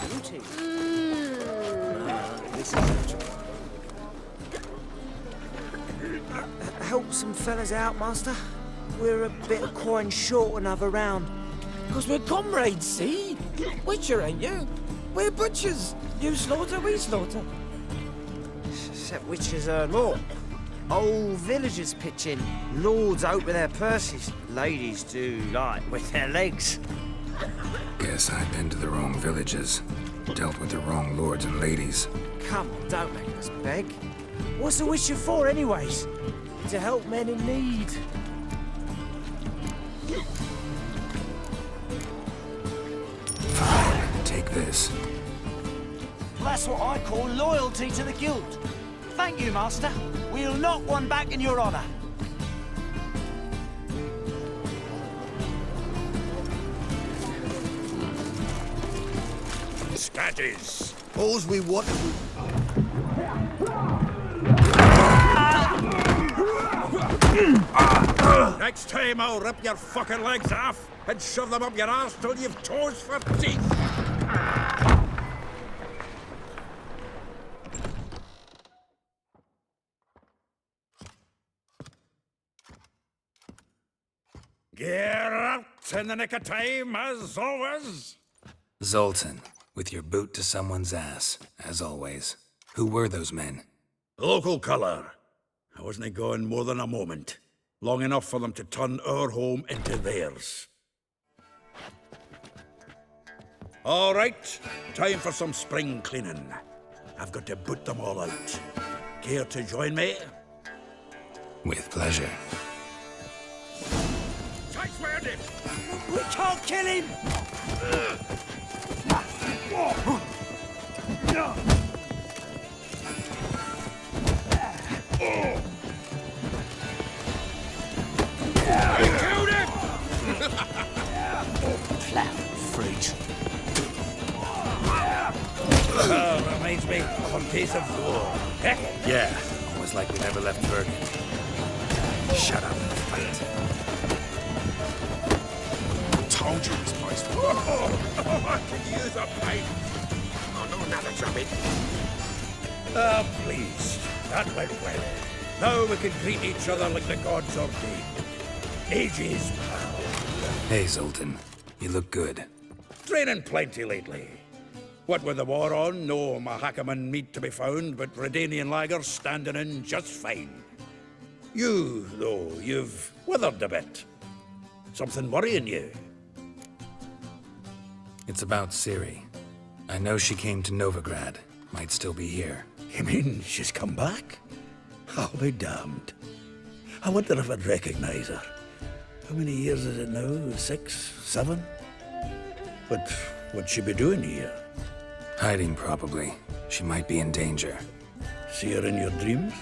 Beauty. This is help some fellas out, master. We're a bit of coin short another round. 'Cause we're comrades, see? Witcher, ain't you? We're butchers. You slaughter, we slaughter. Except witches earn more. Old villagers pitch in. Lords open their purses. Ladies do like with their legs. Guess I've been to the wrong villages. Dealt with the wrong lords and ladies. Come on, don't make us beg. What's a witcher for, anyways? To help men in need. Fine, take this. That's what I call loyalty to the guild. Thank you, master. We'll knock one back in your honor. Scatties. All's we want. Next time I'll rip your fucking legs off and shove them up your arse till you've toes for teeth. Geralt, in the nick of time, as always. Zoltan, with your boot to someone's ass, as always. Who were those men? Local colour. I wasn't gone more than a moment. Long enough for them to turn our home into theirs. All right, time for some spring cleaning. I've got to boot them all out. Care to join me? With pleasure. We can't kill him! Killed him! Clown freak. Reminds me of a piece of war. Yeah, almost like we never left Bergen. Shut up and fight. Told you this place. I could use a pipe. Oh, no, another jumping. Ah, please. That went well. Now we can greet each other like the gods ordained. Ages, pal. Hey, Zoltan. You look good. Training plenty lately. What with the war on, no Mahakaman meat to be found, but Redanian lagers standing in just fine. You, though, you've withered a bit. Something worrying you? It's about Ciri. I know she came to Novigrad. Might still be here. You mean she's come back? I'll be damned. I wonder if I'd recognize her. How many years is it now? 6, 7? But what'd she be doing here? Hiding, probably. She might be in danger. See her in your dreams?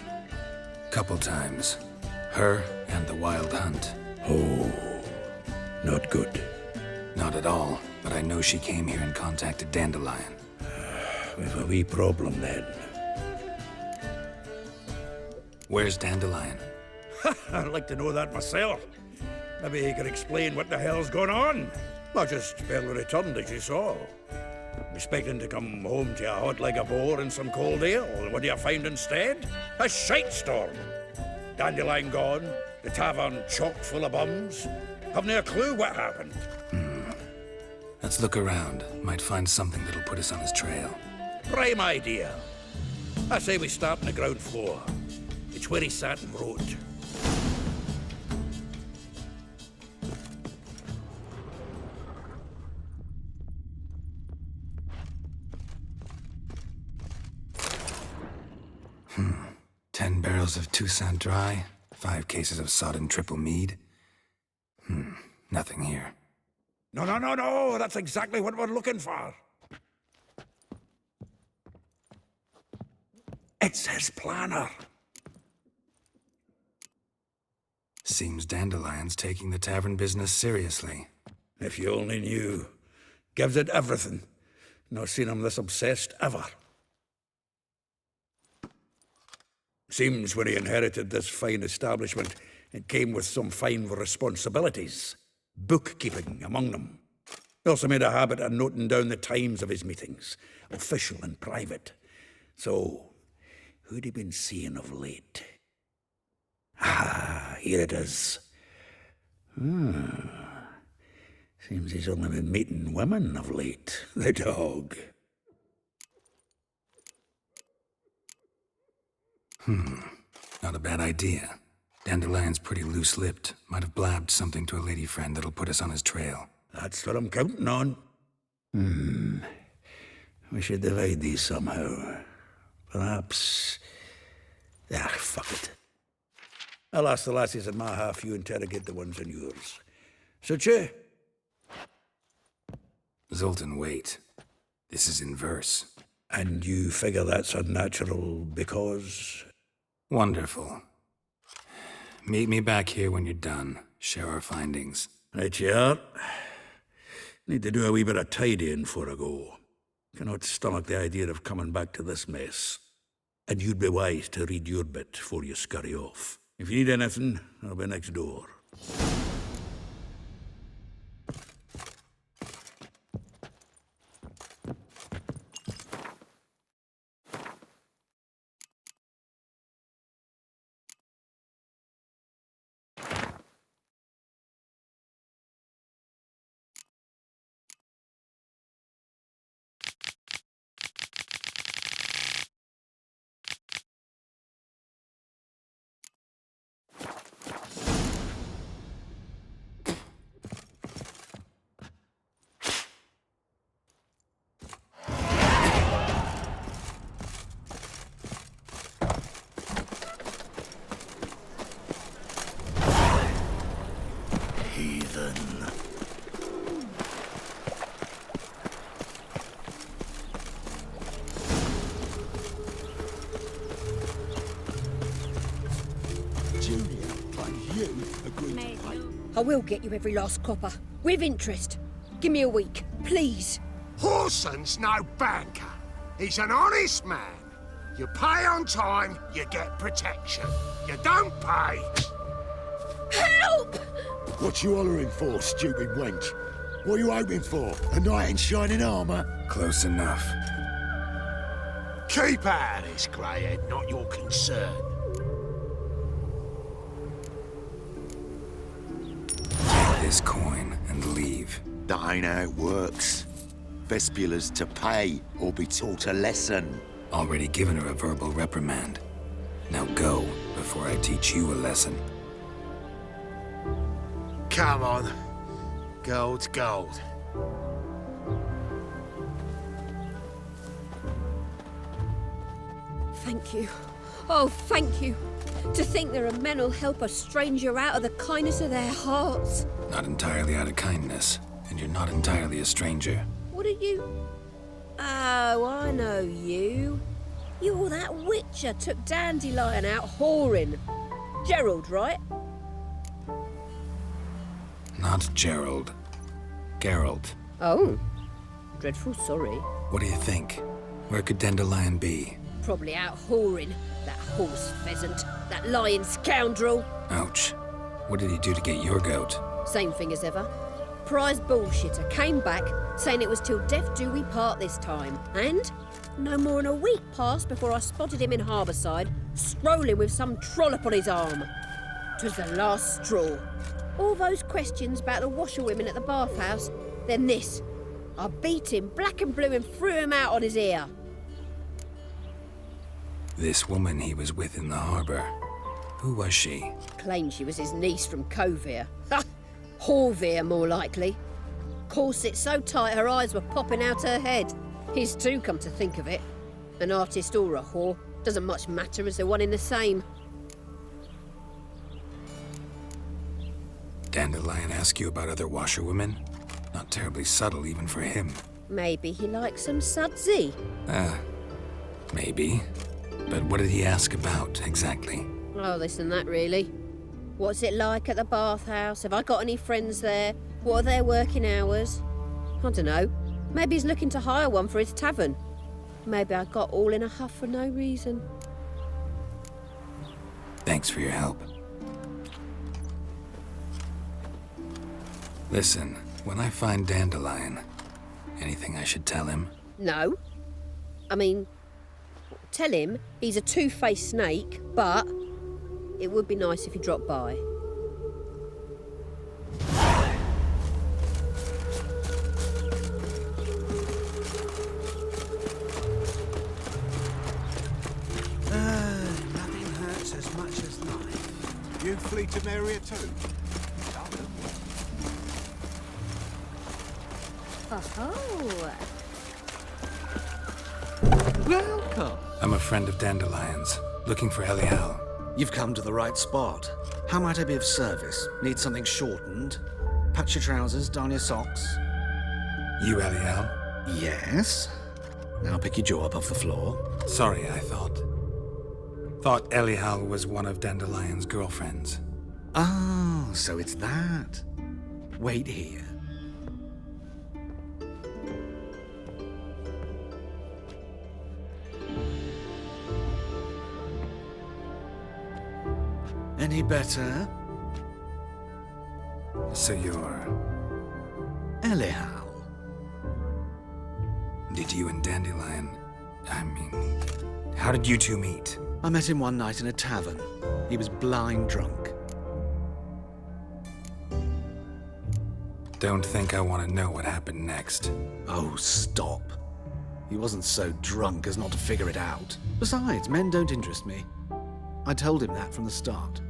Couple times. Her and the Wild Hunt. Oh, not good. Not at all, but I know she came here and contacted Dandelion. We've a wee problem then. Where's Dandelion? I'd like to know that myself. Maybe he could explain what the hell's going on. I just barely returned, as you saw. Expecting to come home to a hot leg of boar and some cold ale. What do you find instead? A shite storm. Dandelion gone, the tavern chock full of bums. Haven't a clue what happened. Let's look around. Might find something that'll put us on his trail. Prime idea. I say we start on the ground floor. It's where he sat and wrote. Hmm. 10 barrels of Toussaint Dry, 5 cases of sodden triple mead. Nothing here. No, that's exactly what we're looking for. It's his planner. Seems Dandelion's taking the tavern business seriously. If you only knew. Gives it everything. Not seen him this obsessed ever. Seems when he inherited this fine establishment, it came with some fine responsibilities. Bookkeeping among them. He also made a habit of noting down the times of his meetings, official and private. So, who'd he been seeing of late? Ah, here it is. Seems he's only been meeting women of late, the dog. Not a bad idea. Dandelion's pretty loose-lipped. Might have blabbed something to a lady friend that'll put us on his trail. That's what I'm counting on. We should divide these somehow. Perhaps... fuck it. I'll ask the lassies in my half, you interrogate the ones in yours. Suit you? Zoltan, wait. This is in verse. And you figure that's unnatural because... Wonderful. Meet me back here when you're done. Share our findings. Right you are. Need to do a wee bit of tidying before I go. Cannot stomach the idea of coming back to this mess. And you'd be wise to read your bit before you scurry off. If you need anything, I'll be next door. I will get you every last copper. With interest. Give me a week, please. Whoreson's no banker. He's an honest man. You pay on time, you get protection. You don't pay... Help! What you hollering for, stupid wench? What are you hoping for? A knight in shining armour? Close enough. Keep out of this, greyhead, not your concern. Take this coin and leave. That ain't how it works. Vespula's to pay or be taught a lesson. Already given her a verbal reprimand. Now go, before I teach you a lesson. Come on. Gold's gold. Thank you. Oh, thank you. To think there are men who'll help a stranger out of the kindness of their hearts. Not entirely out of kindness, and you're not entirely a stranger. What are you? Oh, I know you. You're that witcher took Dandelion out whoring. Gerald, right? Not Gerald. Geralt. Oh. Dreadful sorry. What do you think? Where could Dandelion be? Probably out whoring. That horse pheasant. That lying scoundrel. Ouch. What did he do to get your goat? Same thing as ever. Prize bullshitter came back saying it was till death do we part this time. And no more than a week passed before I spotted him in Harbourside, strolling with some trollop on his arm. 'Twas the last straw. All those questions about the washerwomen at the bathhouse, then this. I beat him black and blue and threw him out on his ear. This woman he was with in the harbour. Who was she? Claimed she was his niece from Kovir. Ha! Horvir, more likely. Corset so tight her eyes were popping out her head. His too, come to think of it. An artist or a whore. Doesn't much matter as they're one in the same. Dandelion ask you about other washerwomen? Not terribly subtle even for him. Maybe he likes some sudsy. Maybe. But what did he ask about, exactly? Oh, this and that, really. What's it like at the bathhouse? Have I got any friends there? What are their working hours? I don't know. Maybe he's looking to hire one for his tavern. Maybe I got all in a huff for no reason. Thanks for your help. Listen, When I find Dandelion, anything I should tell him? No. I mean, tell him he's a two-faced snake, but it would be nice if he dropped by. Nothing hurts as much as life. You flee to Maria too? Oh. Welcome. I'm a friend of Dandelion's, looking for Elial. You've come to the right spot. How might I be of service? Need something shortened? Patch your trousers, darn your socks? You Elial? Yes. Now pick your jaw up off the floor. Sorry, I thought Elial was one of Dandelion's girlfriends. Oh, so it's that. Wait here. Any better? So you're... Elial. Did you and Dandelion... how did you two meet? I met him one night in a tavern. He was blind drunk. Don't think I want to know what happened next. Oh, stop. He wasn't so drunk as not to figure it out. Besides, men don't interest me. I told him that from the start.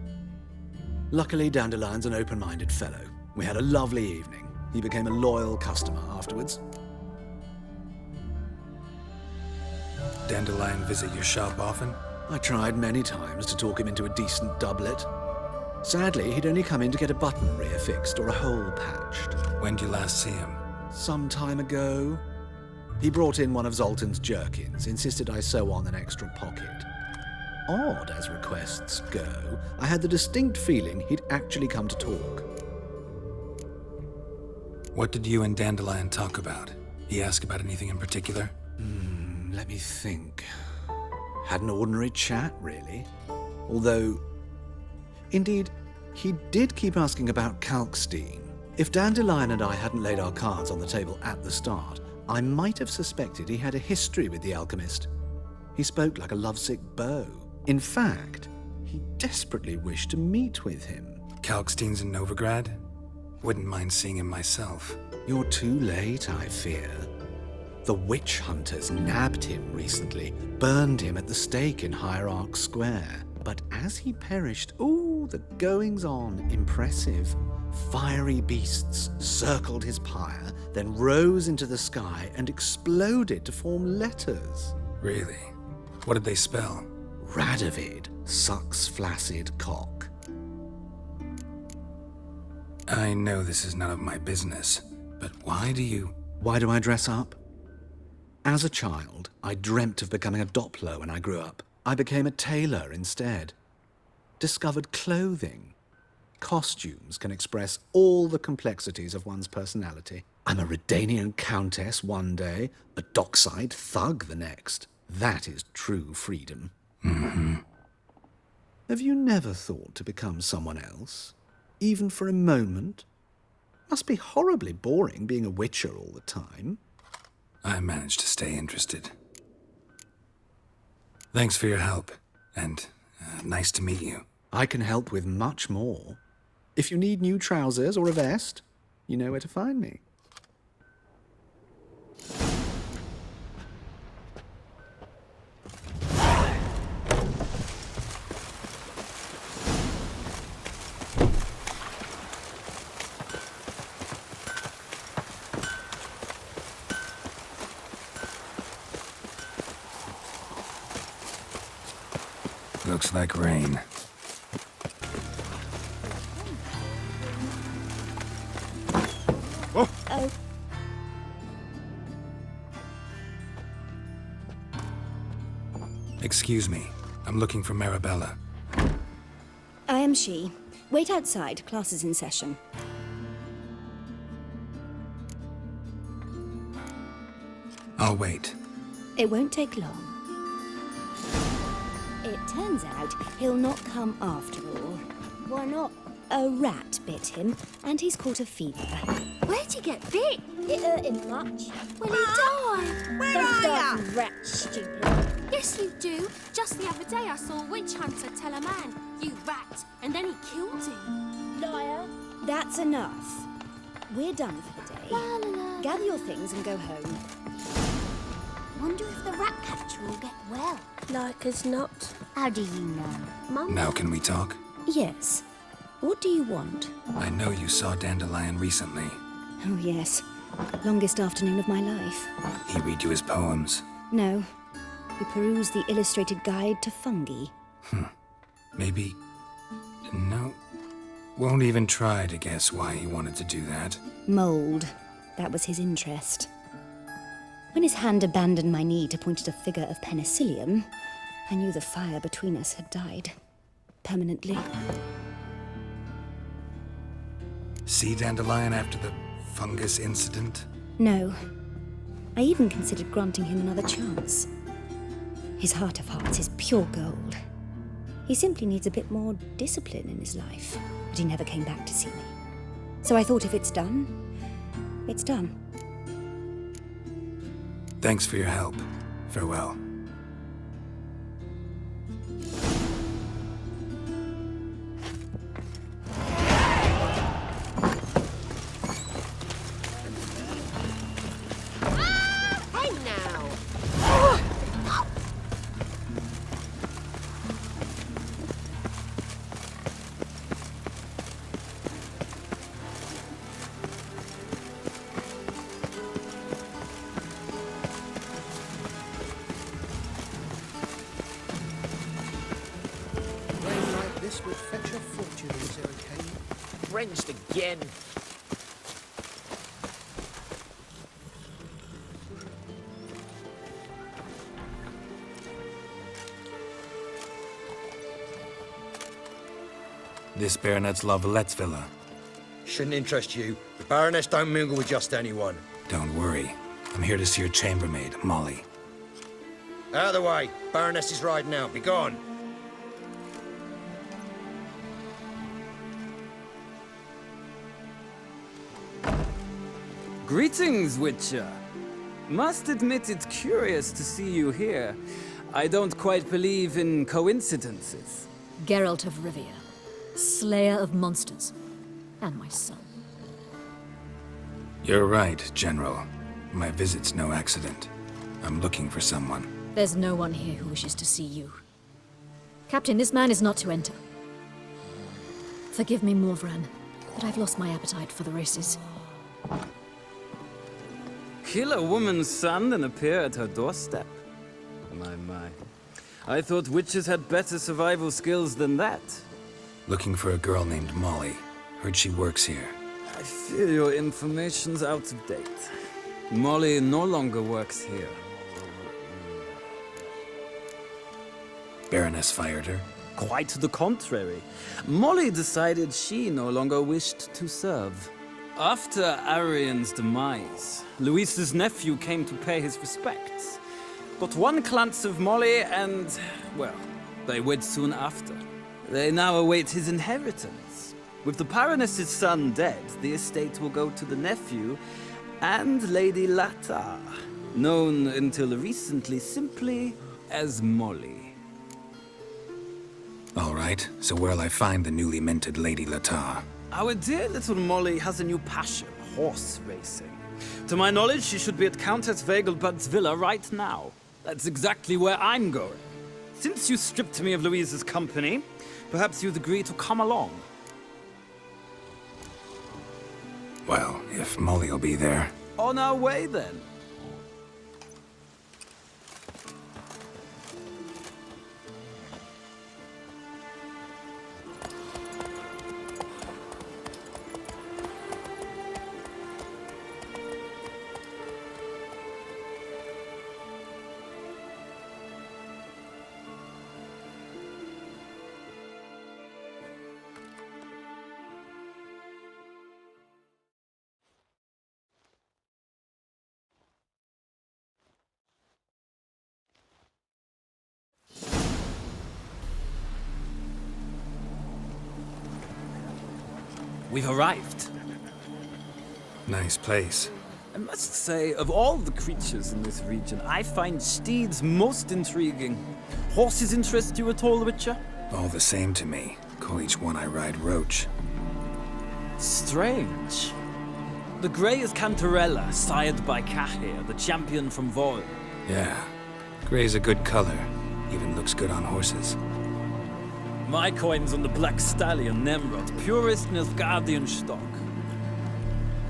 Luckily, Dandelion's an open-minded fellow. We had a lovely evening. He became a loyal customer afterwards. Dandelion visit your shop often? I tried many times to talk him into a decent doublet. Sadly, he'd only come in to get a button rear fixed or a hole patched. When did you last see him? Some time ago. He brought in one of Zoltan's jerkins, insisted I sew on an extra pocket. Odd as requests go, I had the distinct feeling he'd actually come to talk. What did you and Dandelion talk about? He ask about anything in particular? Let me think. Had an ordinary chat, really. Although, indeed, he did keep asking about Kalkstein. If Dandelion and I hadn't laid our cards on the table at the start, I might have suspected he had a history with the alchemist. He spoke like a lovesick beau. In fact, he desperately wished to meet with him. Kalkstein's in Novigrad? Wouldn't mind seeing him myself. You're too late, I fear. The witch hunters nabbed him recently, burned him at the stake in Hierarch Square. But as he perished, the goings-on impressive. Fiery beasts circled his pyre, then rose into the sky and exploded to form letters. Really? What did they spell? Radovid sucks flaccid cock. I know this is none of my business, but why do I dress up? As a child, I dreamt of becoming a Doppler when I grew up. I became a tailor instead. Discovered clothing. Costumes can express all the complexities of one's personality. I'm a Redanian countess one day, a dockside thug the next. That is true freedom. Mm-hmm. Have you never thought to become someone else? Even for a moment? Must be horribly boring being a witcher all the time. I managed to stay interested. Thanks for your help, and nice to meet you. I can help with much more. If you need new trousers or a vest, you know where to find me. Looks like rain. Oh. Excuse me. I'm looking for Marabella. I am she. Wait outside. Class is in session. I'll wait. It won't take long. It turns out he'll not come after all. Why not? A rat bit him, and he's caught a fever. Where'd he get bit? It hurt him much. Will he die? Don't die from rats, stupid. Yes, you do. Just the other day I saw a witch hunter tell a man, "You rat," and then he killed him. Liar. That's enough. We're done for the day. La, la, la. Gather your things and go home. Wonder if the rat catcher will get well. Like as not. How do you know? Mum? Now can we talk? Yes. What do you want? I know you saw Dandelion recently. Oh, yes. Longest afternoon of my life. He read you his poems. No. We perused the illustrated guide to fungi. Maybe... No. Won't even try to guess why he wanted to do that. Mold. That was his interest. When his hand abandoned my knee to point at a figure of penicillium, I knew the fire between us had died. Permanently. See Dandelion after the fungus incident? No. I even considered granting him another chance. His heart of hearts is pure gold. He simply needs a bit more discipline in his life. But he never came back to see me. So I thought if it's done, it's done. Thanks for your help. Farewell. Hey now! Rain like this would fetch a fortune in Zerrikane. Drenched again. This Baronet's Lavallette's villa. Shouldn't interest you. The Baroness don't mingle with just anyone. Don't worry. I'm here to see your chambermaid, Molly. Out of the way. Baroness is riding out. Be gone. Greetings, Witcher. Must admit it's curious to see you here. I don't quite believe in coincidences. Geralt of Rivia, slayer of monsters, and my son. You're right, General. My visit's no accident. I'm looking for someone. There's no one here who wishes to see you. Captain, this man is not to enter. Forgive me, Morvran, but I've lost my appetite for the races. Kill a woman's son and appear at her doorstep? My. I thought witches had better survival skills than that. Looking for a girl named Molly. Heard she works here. I fear your information's out of date. Molly no longer works here. Baroness fired her? Quite the contrary. Molly decided she no longer wished to serve. After Arian's demise, Luis's nephew came to pay his respects. Got one glance of Molly and, well, they wed soon after. They now await his inheritance. With the Baroness's son dead, the estate will go to the nephew and Lady Latar, known until recently simply as Molly. All right, so where'll I find the newly minted Lady Latar? Our dear little Molly has a new passion, horse racing. To my knowledge, she should be at Countess Vegelbud's villa right now. That's exactly where I'm going. Since you stripped me of Louise's company, perhaps you'd agree to come along. Well, if Molly'll be there. On our way, then. we've arrived. Nice place. I must say, of all the creatures in this region, I find steeds most intriguing. Horses interest you at all, Witcher? All the same to me. Call each one I ride Roach. Strange. The grey is Cantarella, sired by Kaer, the champion from Vol. Yeah. Gray's a good color. Even looks good on horses. My coin's on the Black Stallion, Nemrod, purest Nilfgaardian stock.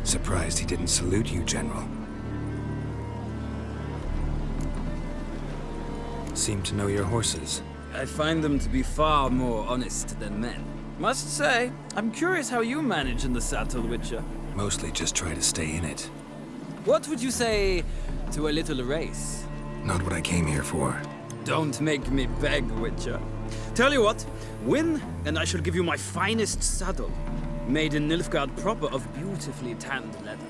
Surprised he didn't salute you, General. Seem to know your horses. I find them to be far more honest than men. Must say, I'm curious how you manage in the saddle, Witcher. Mostly just try to stay in it. What would you say to a little race? Not what I came here for. Don't make me beg, Witcher. Tell you what, win, and I shall give you my finest saddle. Made in Nilfgaard proper of beautifully tanned leather.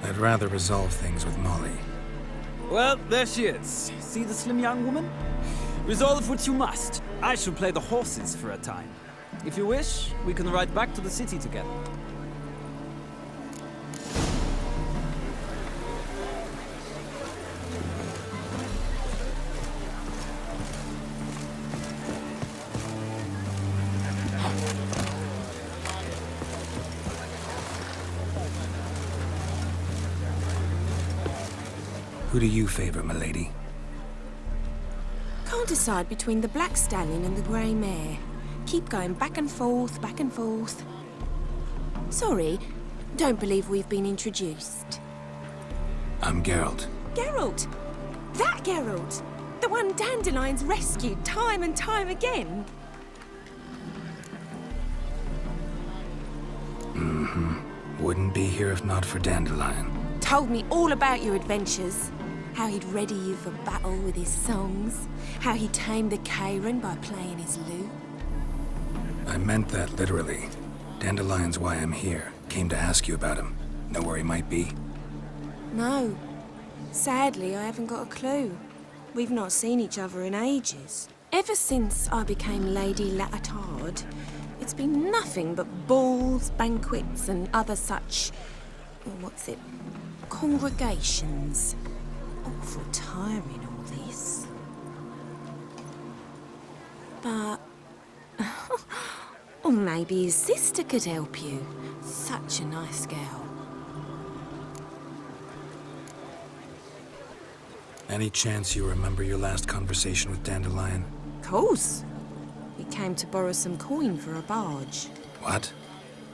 I'd rather resolve things with Molly. Well, there she is. See the slim young woman? Resolve what you must. I shall play the horses for a time. If you wish, we can ride back to the city together. Who do you favor, milady? Can't decide between the Black Stallion and the Grey Mare. Keep going back and forth, back and forth. Sorry, don't believe we've been introduced. I'm Geralt. Geralt! That Geralt! The one Dandelion's rescued time and time again. Mm-hmm. Wouldn't be here if not for Dandelion. Told me all about your adventures. How he'd ready you for battle with his songs. How he tamed the Karen by playing his lute. I meant that literally. Dandelion's why I'm here. Came to ask you about him. Know where he might be? No. Sadly, I haven't got a clue. We've not seen each other in ages. Ever since I became Lady Latard, it's been nothing but balls, banquets, and other such... congregations. Awful tiring, all this. But... or maybe his sister could help you. Such a nice girl. Any chance you remember your last conversation with Dandelion? Course. He came to borrow some coin for a barge. What?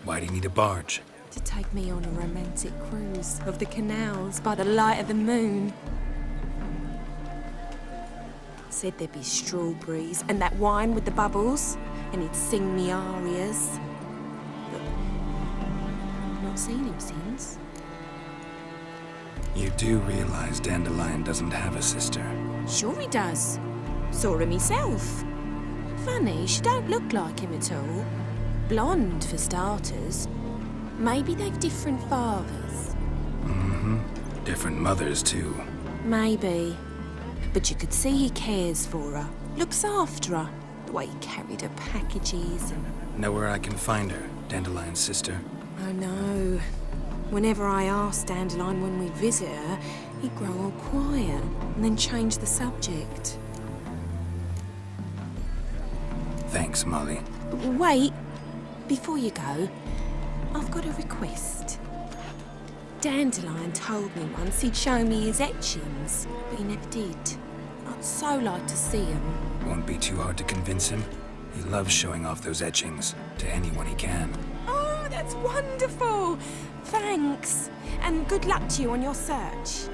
Why do you need a barge? To take me on a romantic cruise of the canals by the light of the moon. Said there'd be strawberries and that wine with the bubbles, and he'd sing me arias. But I've not seen him since. You do realize Dandelion doesn't have a sister? Sure he does. Saw him myself. Funny, she don't look like him at all. Blonde, for starters. Maybe they've different fathers. Mm-hmm. Different mothers, too. Maybe. But you could see he cares for her. Looks after her. The way he carried her packages and... Know where I can find her, Dandelion's sister? I know. Whenever I asked Dandelion when we'd visit her, he'd grow all quiet and then change the subject. Thanks, Molly. Wait. Before you go, I've got a request. Dandelion told me once he'd show me his etchings, but he never did. I'd so like to see them. Won't be too hard to convince him. He loves showing off those etchings to anyone he can. Oh, that's wonderful! Thanks, and good luck to you on your search.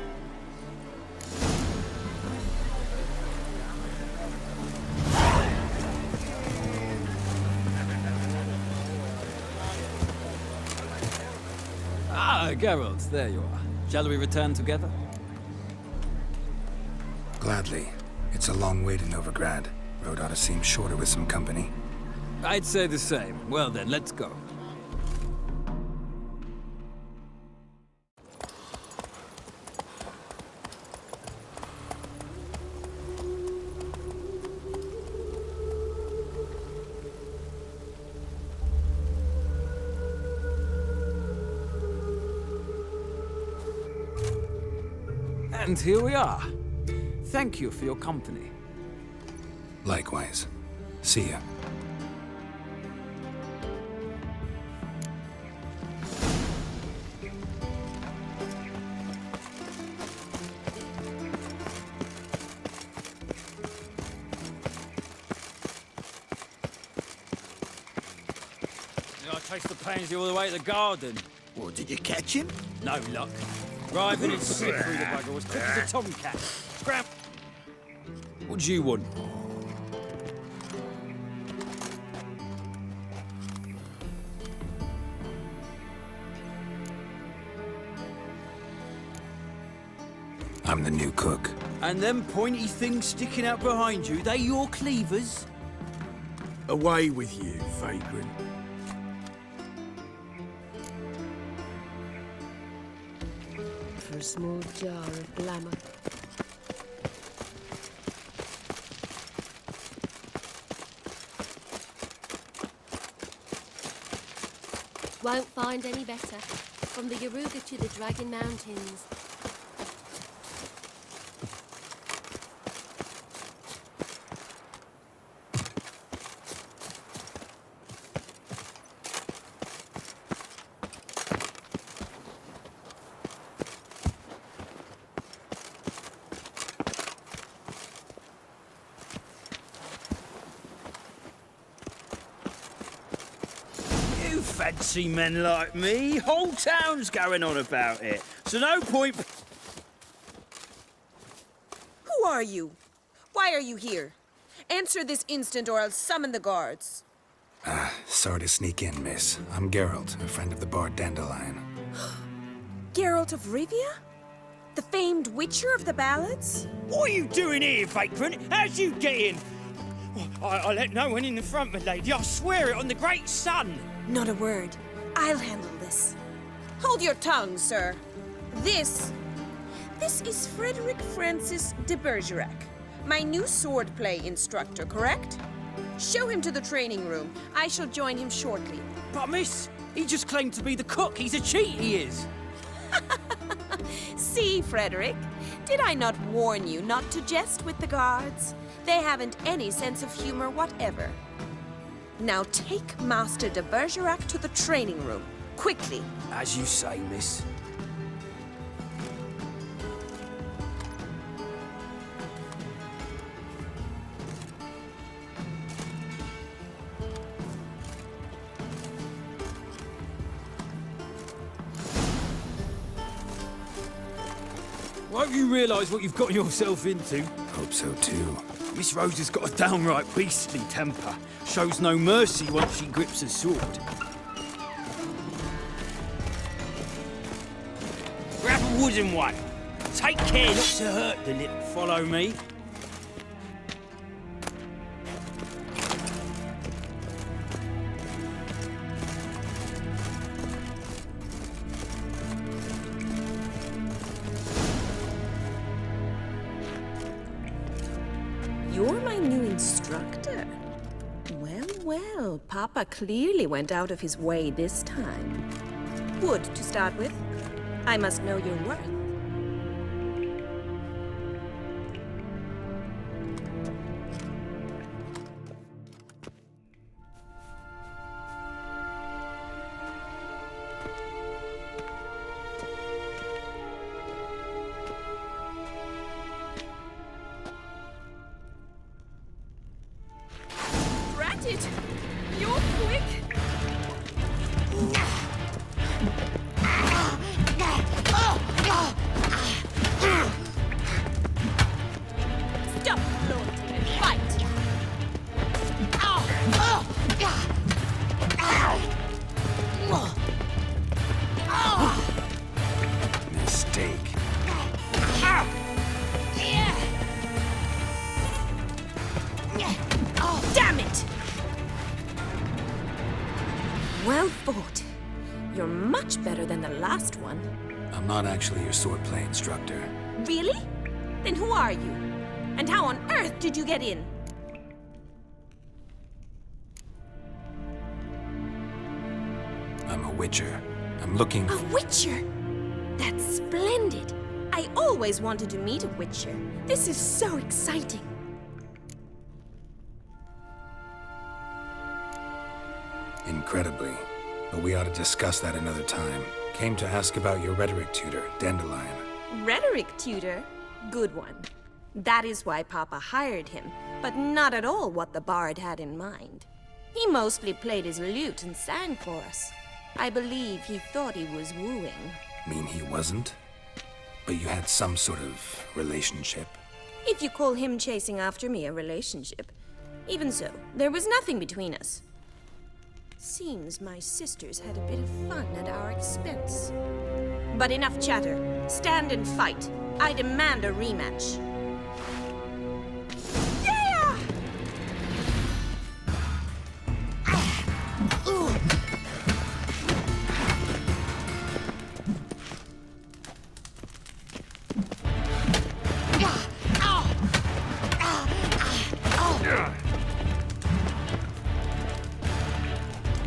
Ah, Geralt, there you are. Shall we return together? Gladly. It's a long way to Novigrad. Road ought to seem shorter with some company. I'd say the same. Well then, let's go. And here we are. Thank you for your company. Likewise. See ya. I chased the pansy all the way to the garden. Well, did you catch him? No luck. Driving it slip through the bugger was quick as a tomcat. Grab. What do you want? I'm the new cook. And them pointy things sticking out behind you, they your cleavers? Away with you, vagrant. For a small jar of glamour. Won't find any better. From the Yaruga to the Dragon Mountains. You fancy men like me? Whole town's going on about it. So no point... Who are you? Why are you here? Answer this instant or I'll summon the guards. Sorry to sneak in, miss. I'm Geralt, a friend of the bard Dandelion. Geralt of Rivia? The famed witcher of the ballads? What are you doing here, vagrant? How'd you get in? I let no one in the front, my lady. I swear it on the great sun. Not a word. I'll handle this. Hold your tongue, sir. This is Frederick Francis de Bergerac, my new swordplay instructor, correct? Show him to the training room. I shall join him shortly. But miss, he just claimed to be the cook. He's a cheat, he is. See, Frederick, did I not warn you not to jest with the guards? They haven't any sense of humor whatever. Now take Master de Bergerac to the training room, quickly. As you say, miss. Won't you realise what you've got yourself into? Hope so too. Miss Rose has got a downright beastly temper. Shows no mercy once she grips a sword. Grab a wooden one. Take care not to hurt the little. Follow me. You're my new instructor. Well, well, Papa clearly went out of his way this time. Wood, to start with. I must know your worth. It. You're quick. Stop floating and fight. Mistake. Damn it! Well fought. You're much better than the last one. I'm not actually your swordplay instructor. Really? Then who are you? And how on earth did you get in? I'm a witcher. I'm looking A witcher? That's splendid. I always wanted to meet a Witcher. This is so exciting. Incredibly. But we ought to discuss that another time. Came to ask about your rhetoric tutor, Dandelion. Rhetoric tutor? Good one. That is why Papa hired him, but not at all what the bard had in mind. He mostly played his lute and sang for us. I believe he thought he was wooing. Mean he wasn't? But you had some sort of relationship? If you call him chasing after me a relationship. Even so, there was nothing between us. Seems my sisters had a bit of fun at our expense. But enough chatter. Stand and fight. I demand a rematch. Yeah!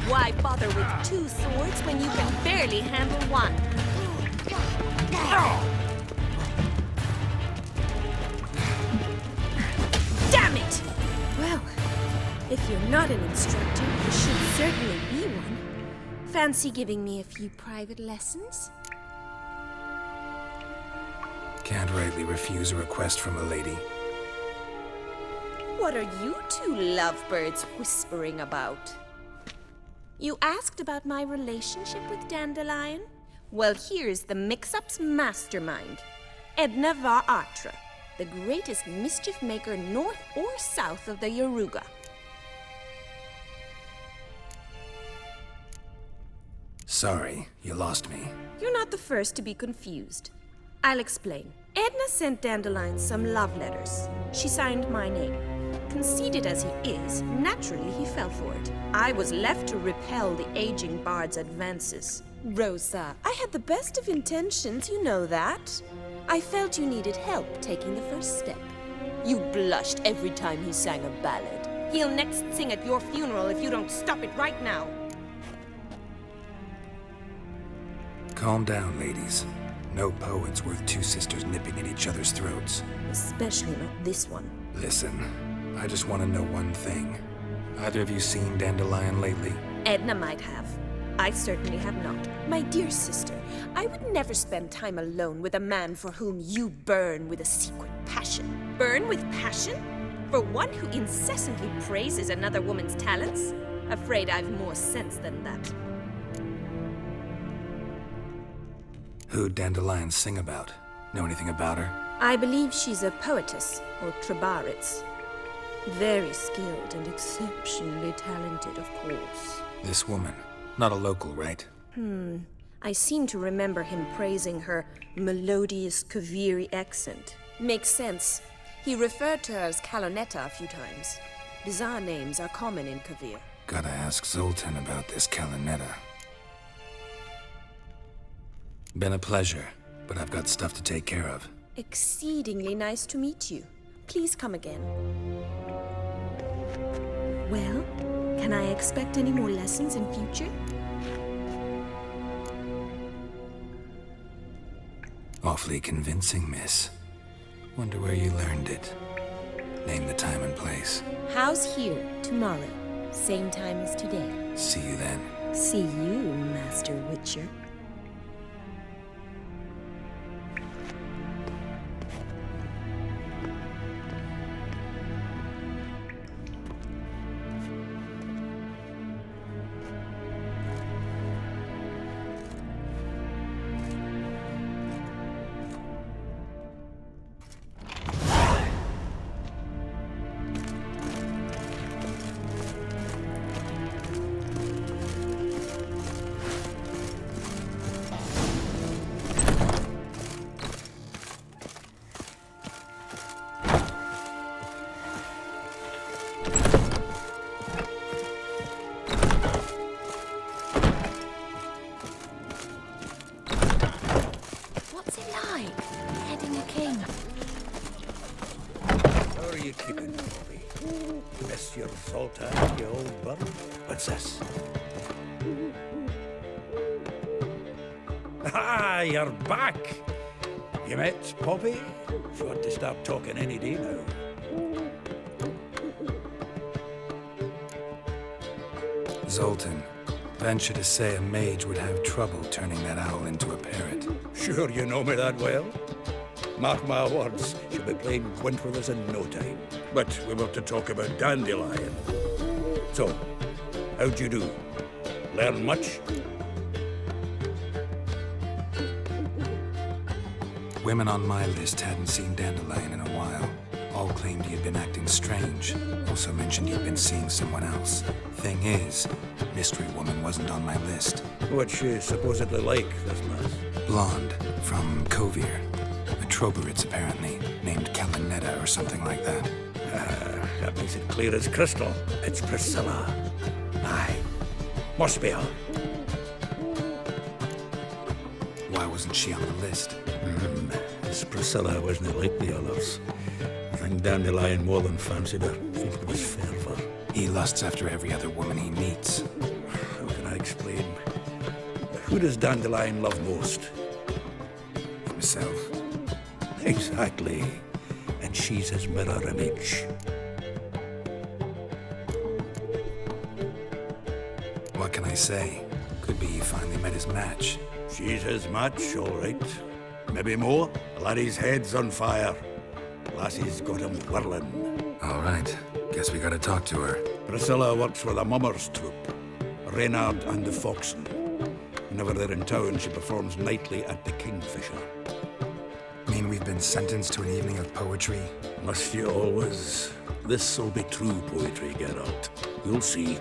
Why bother with two swords when you can barely handle one? Damn it! Well, if you're not an instructor, you should certainly be one. Fancy giving me a few private lessons? Can't rightly refuse a request from a lady. What are you two lovebirds whispering about? You asked about my relationship with Dandelion? Well, here's the mix-up's mastermind. Edna var Atra, the greatest mischief maker north or south of the Yaruga. Sorry, you lost me. You're not the first to be confused. I'll explain. Edna sent Dandelion some love letters. She signed my name. Conceited as he is, naturally he fell for it. I was left to repel the aging bard's advances. Rosa, I had the best of intentions, you know that. I felt you needed help taking the first step. You blushed every time he sang a ballad. He'll next sing at your funeral if you don't stop it right now. Calm down, ladies. No poet's worth two sisters nipping at each other's throats. Especially not this one. Listen, I just want to know one thing. Either of you seen Dandelion lately? Edna might have. I certainly have not. My dear sister, I would never spend time alone with a man for whom you burn with a secret passion. Burn with passion? For one who incessantly praises another woman's talents? Afraid I've more sense than that. Who'd Dandelion sing about? Know anything about her? I believe she's a poetess, or trebarits. Very skilled and exceptionally talented, of course. This woman. Not a local, right? I seem to remember him praising her melodious Kaviri accent. Makes sense. He referred to her as Kalonetta a few times. Bizarre names are common in Kavir. Gotta ask Zoltan about this Kalonetta. Been a pleasure, but I've got stuff to take care of. Exceedingly nice to meet you. Please come again. Well, can I expect any more lessons in future? Awfully convincing, miss. Wonder where you learned it. Name the time and place. House here, tomorrow. Same time as today. See you then. See you, Master Witcher. How are you keeping, Bobby? Miss your Zoltan, you old bum? What's this? Ah, you're back! You met Poppy? She ought to start talking any day now. Zoltan, venture to say a mage would have trouble turning that owl into a parrot. Sure you know me that well? Mark my words, she'll be playing Gwent with us in no time. But we were to talk about Dandelion. So, how'd you do? Learn much? Women on my list hadn't seen Dandelion in a while. All claimed he had been acting strange. Also mentioned he'd been seeing someone else. Thing is, Mystery Woman wasn't on my list. What's she supposedly like, this lass? Blonde, from Kovir. A Troberitz, apparently, named Kalinetta or something like that. That makes it clear as crystal. It's Priscilla. Aye. Must be her. Why wasn't she on the list? This Priscilla wasn't like the others. I think Dandelion more than fancied her. I think it was fervour. He lusts after every other woman he meets. How can I explain? Who does Dandelion love most? Himself. Exactly. And she's his mirror image. What can I say? Could be he finally met his match. She's his match, all right. Maybe more. Laddie's head's on fire. Lassie's got him whirling. All right. Guess we gotta talk to her. Priscilla works for the Mummers troupe. Reynard and the Foxen. Whenever they're in town, she performs nightly at the Kingfisher. Mean we've been sentenced to an evening of poetry? Must you always? This'll be true poetry, Geralt. You'll see.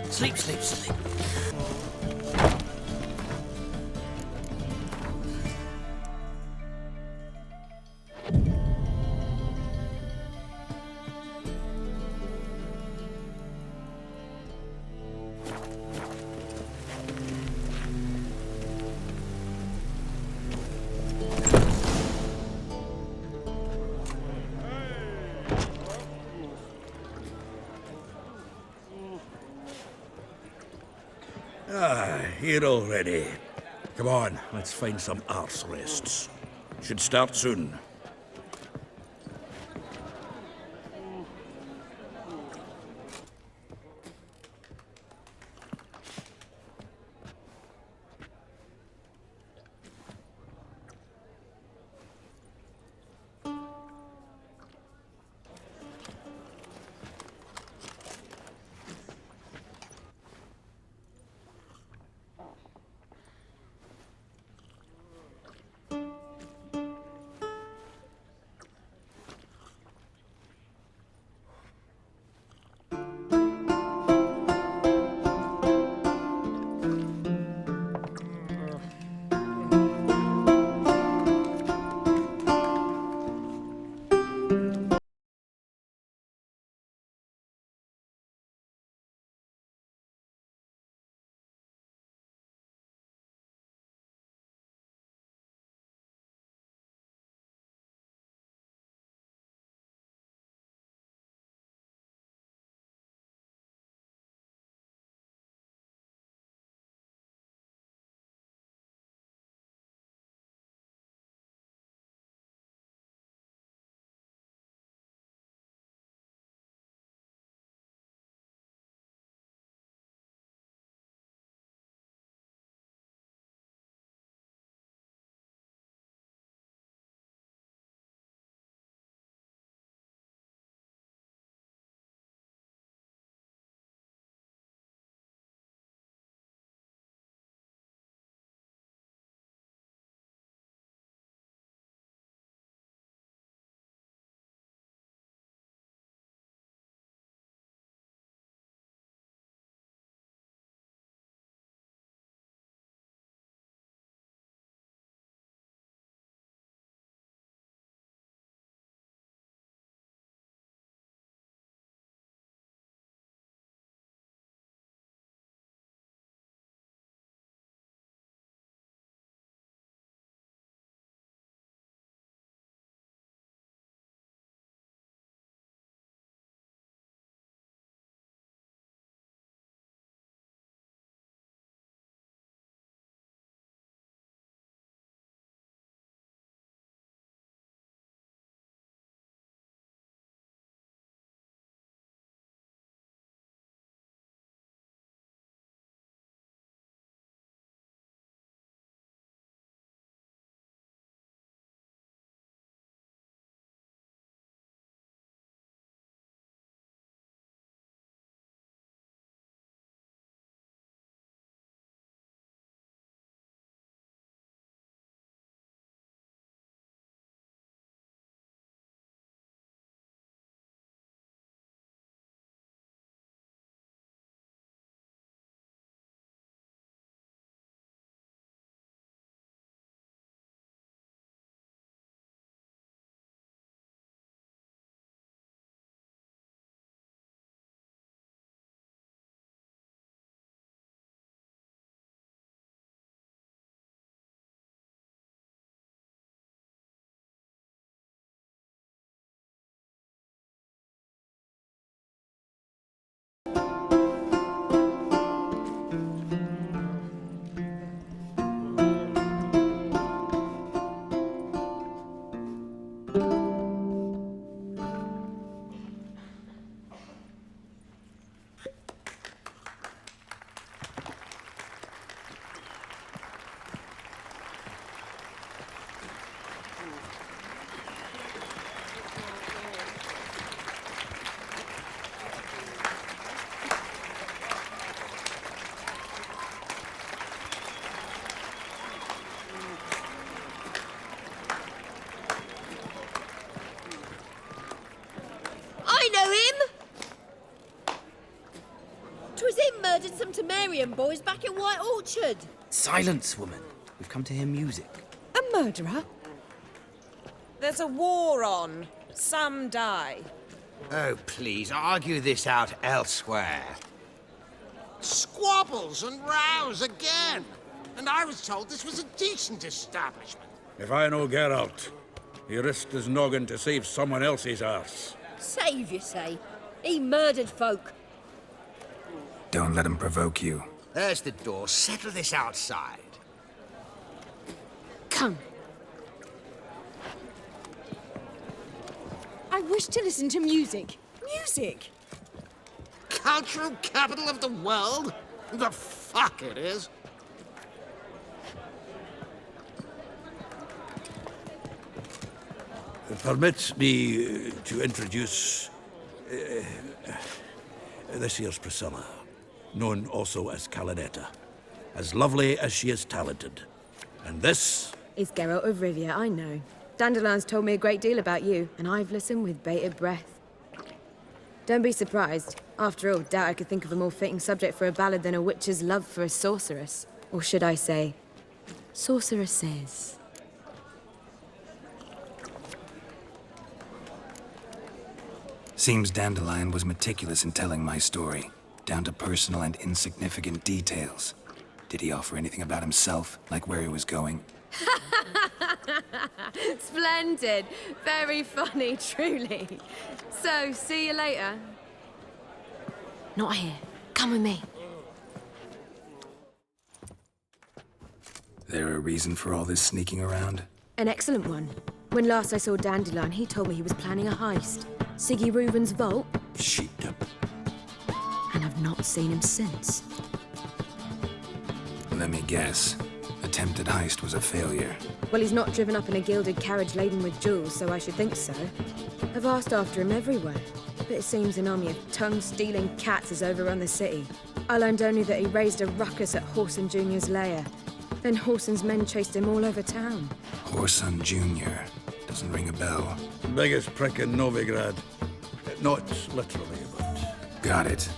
Sleep, sleep, sleep. Here already. Come on, let's find some arse rests. Should start soon. some Temerian boys back in White Orchard. Silence, woman. We've come to hear music. A murderer? There's a war on. Some die. Oh, please, argue this out elsewhere. Squabbles and rows again. And I was told this was a decent establishment. If I know Geralt, he risked his noggin to save someone else's arse. Save, you say? He murdered folk. Don't let him provoke you. There's the door. Settle this outside. Come. I wish to listen to music. Music! Cultural capital of the world? The fuck it is. Permit me to introduce this here's Priscilla, known also as Calinetta, as lovely as she is talented. And this is Geralt of Rivia, I know. Dandelion's told me a great deal about you, and I've listened with bated breath. Don't be surprised. After all, doubt I could think of a more fitting subject for a ballad than a witch's love for a sorceress. Or should I say, sorceresses. Seems Dandelion was meticulous in telling my story, down to personal and insignificant details. Did he offer anything about himself, like where he was going? Splendid. Very funny, truly. So, see you later. Not here. Come with me. There a reason for all this sneaking around? An excellent one. When last I saw Dandelion, he told me he was planning a heist. Siggy Reuven's vault. Sheep. And I've not seen him since. Let me guess. Attempted heist was a failure. Well, he's not driven up in a gilded carriage laden with jewels, so I should think so. I've asked after him everywhere, but it seems an army of tongue-stealing cats has overrun the city. I learned only that he raised a ruckus at Whoreson Jr.'s lair. Then Whoreson's men chased him all over town. Whoreson Jr. Doesn't ring a bell. Biggest prick in Novigrad. Not literally, but... Got it.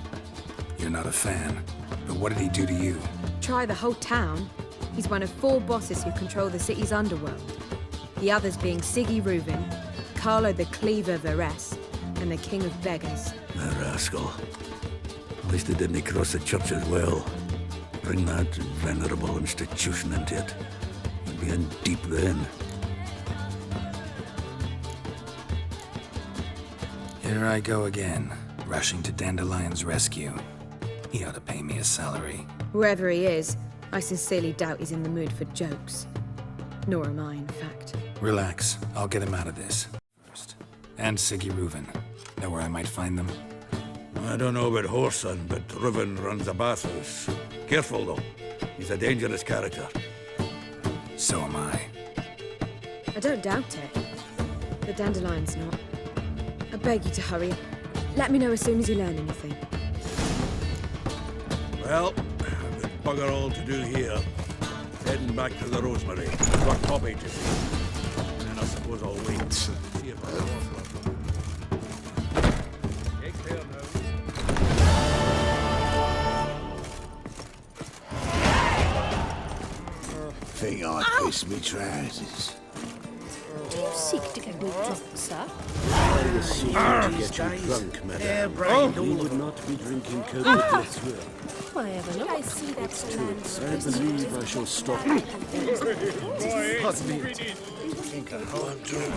You're not a fan. But what did he do to you? Try the whole town. He's one of 4 bosses who control the city's underworld. The others being Siggy Reuven, Carlo the Cleaver Varese, and the King of Beggars. A rascal. At least he didn't cross the church as well. Bring that venerable institution into it. We'd be in deep then. Here I go again, rushing to Dandelion's rescue. He ought to pay me a salary. Whoever he is, I sincerely doubt he's in the mood for jokes. Nor am I, in fact. Relax. I'll get him out of this first. And Siggy Reuven. Know where I might find them? I don't know about Whoreson, but Reuven runs a bathhouse. Careful, though. He's a dangerous character. So am I. I don't doubt it. But Dandelion's not. I beg you to hurry. Let me know as soon as you learn anything. Well, I've got bugger all to do here. Heading back to the Rosemary. Got Poppy to see. And I suppose I'll wait and see if I can offer her. Take care now. Think I pissed me trousers. Do you seek to get me drunk, sir? I was seeking to get you drunk, madame. We would not be drinking Coca-Cola. Why ever not? I see that land. I believe I shall stop. Pardon me. I'm doing